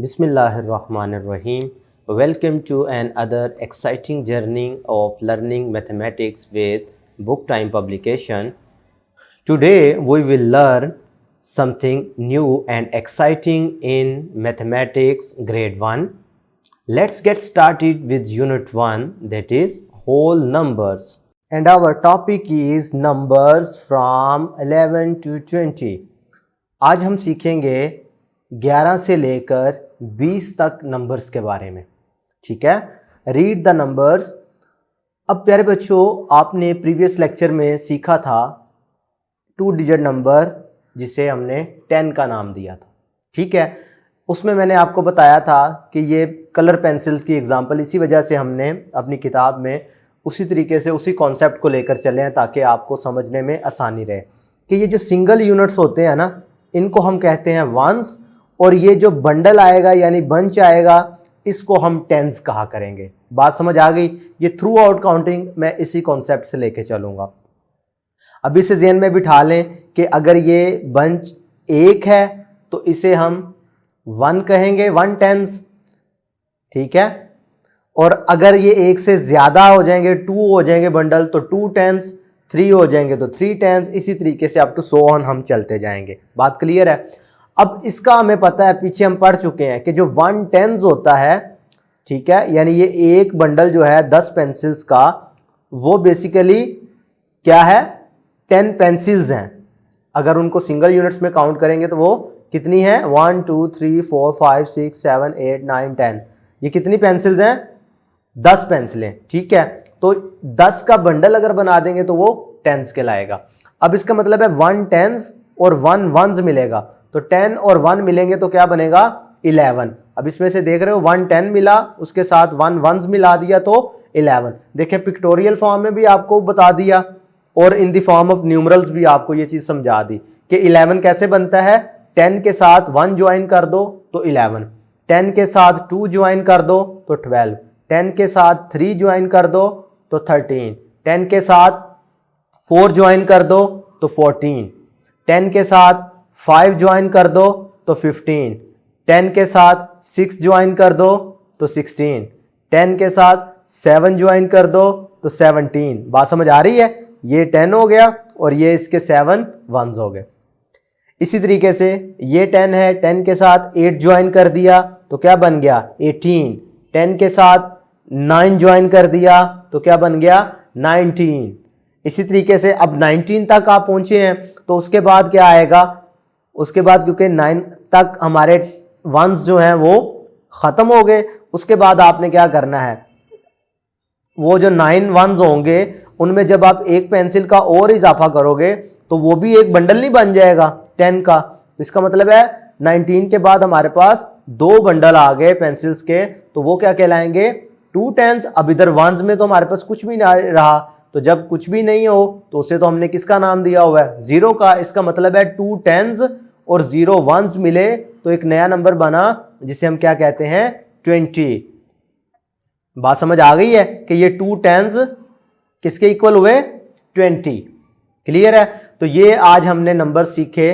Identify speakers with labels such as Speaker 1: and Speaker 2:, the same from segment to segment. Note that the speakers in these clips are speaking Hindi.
Speaker 1: Bismillahirrahmanirrahim. Welcome to another exciting journey of learning mathematics with Book Time publication. Today we will learn something new and exciting in mathematics grade 1. Let's get started with unit 1, that is whole numbers. And our topic is numbers from 11 to 20. आज हम सीखेंगे 11 से लेकर 20 तक नंबर्स के बारे में। ठीक है, रीड द नंबर्स। अब प्यारे बच्चों, आपने प्रीवियस लेक्चर में सीखा था 2 डिजिट नंबर जिसे हमने 10 का नाम दिया था। ठीक है, उसमें मैंने आपको बताया था कि ये कलर पेंसिल्स की एग्जांपल, इसी वजह से हमने अपनी किताब में उसी तरीके से उसी कॉन्सेप्ट को लेकर चले हैं ताकि आपको समझने में आसानी रहे कि ये जो सिंगल यूनिट्स होते हैं ना, इनको हम कहते हैं वंस, और ये जो बंडल आएगा यानी बंच आएगा इसको हम टेंस कहा करेंगे। बात समझ आ गई? ये थ्रू आउट काउंटिंग मैं इसी कॉन्सेप्ट से लेके चलूँगा। अब इसे ज़हन में बिठा लें कि अगर ये बंच 1 है तो इसे हम 1 कहेंगे, 1 टेंस। ठीक है, और अगर ये 1 से ज़्यादा हो जाएंगे, 2 हो जाएंगे बंडल, तो 2 टेंस, 3 हो जाएंगे तो 3 टेंस, इसी तरीके से अप टू सो ऑन हम चलते जाएंगे। बात क्लियर है? अब इसका हमें पता है, पीछे हम पढ़ चुके हैं कि जो 1 टेंस होता है, ठीक है, यानी ये एक बंडल जो है 10 पेंसिल्स का, वो बेसिकली क्या है, 10 पेंसिल्स हैं। अगर उनको सिंगल यूनिट्स में काउंट करेंगे तो वो कितनी है, 1 2 3 4 5 6 7 8 9 10। ये कितनी पेंसिल्स हैं? 10 पेंसिलें। ठीक है, तो 10 का बंडल अगर बना देंगे तो वो टेंस कहलाएगा। अब इसका मतलब है 1 टेंस और 1 वंस मिलेगा, तो 10 और 1 मिलेंगे तो क्या बनेगा, 11। अब इसमें से देख रहे हो 1 10 मिला, उसके साथ 1 वंस मिला दिया तो 11। देखिए पिक्टोरियल फॉर्म में भी आपको बता दिया और in the form of numerals भी आपको ये चीज समझा दी कि 11 कैसे बनता है। 10 के साथ 1 ज्वाइन कर दो तो 11, 10 के साथ 2 ज्वाइन कर दो तो 12, 10 के साथ 3 ज्वाइन कर दो तो 13, 10 के साथ 4 ज्वाइन कर दो तो 14, 10 के साथ 5 ज्वाइन कर दो तो 15, 10 के साथ 6 ज्वाइन कर दो तो 16, 10 के साथ 7 ज्वाइन कर दो तो 17। बात समझ आ रही है? ये 10 हो गया और ये इसके 7 वंस हो गए। इसी तरीके से ये 10 है, 10 के साथ 8 ज्वाइन कर दिया तो क्या बन गया, 18, 10 के साथ 9 ज्वाइन कर दिया तो क्या बन गया, 19। इसी तरीके से अब 19 तक आप पहुंचे हैं तो उसके बाद क्या आएगा, उसके बाद क्योंकि 9 तक हमारे वंस जो हैं वो ख़त्म हो गए, उसके बाद आपने क्या करना है, वो जो 9 वंस होंगे उनमें जब आप एक पेंसिल का और इजाफा करोगे तो वो भी एक बंडल नहीं बन जाएगा 10 का। इसका मतलब है 19 के बाद हमारे पास 2 बंडल आ गए पेंसिल्स के, तो वो क्या कहलाएंगे, 2 टेंस। अब इधर वंस में तो हमारे पास कुछ भी नहीं रहा, तो जब कुछ भी नहीं हो तो उसे तो हमने किसका नाम दिया हुआ है, 0 का। इसका मतलब है 2 टेंस और 0 वंस मिले तो एक नया नंबर बना जिसे हम क्या कहते हैं, 20। बात समझ आ गई है कि ये 2 टेंस किसके इक्वल हुए, 20। क्लियर है? तो ये आज हमने नंबर सीखे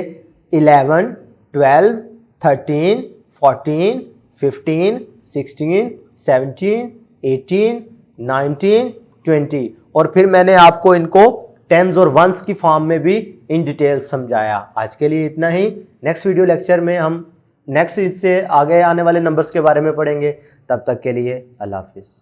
Speaker 1: 11, 12, 13, 14, 15, 16, 17, 18, 19, 20, और फिर मैंने आपको इनको टेंस और वंस की फॉर्म में भी इन डिटेल समझाया। आज के लिए इतना ही। नेक्स्ट वीडियो लेक्चर में हम नेक्स्ट से आगे आने वाले नंबर्स के बारे में पढ़ेंगे। तब तक के लिए अल्लाह हाफिज़।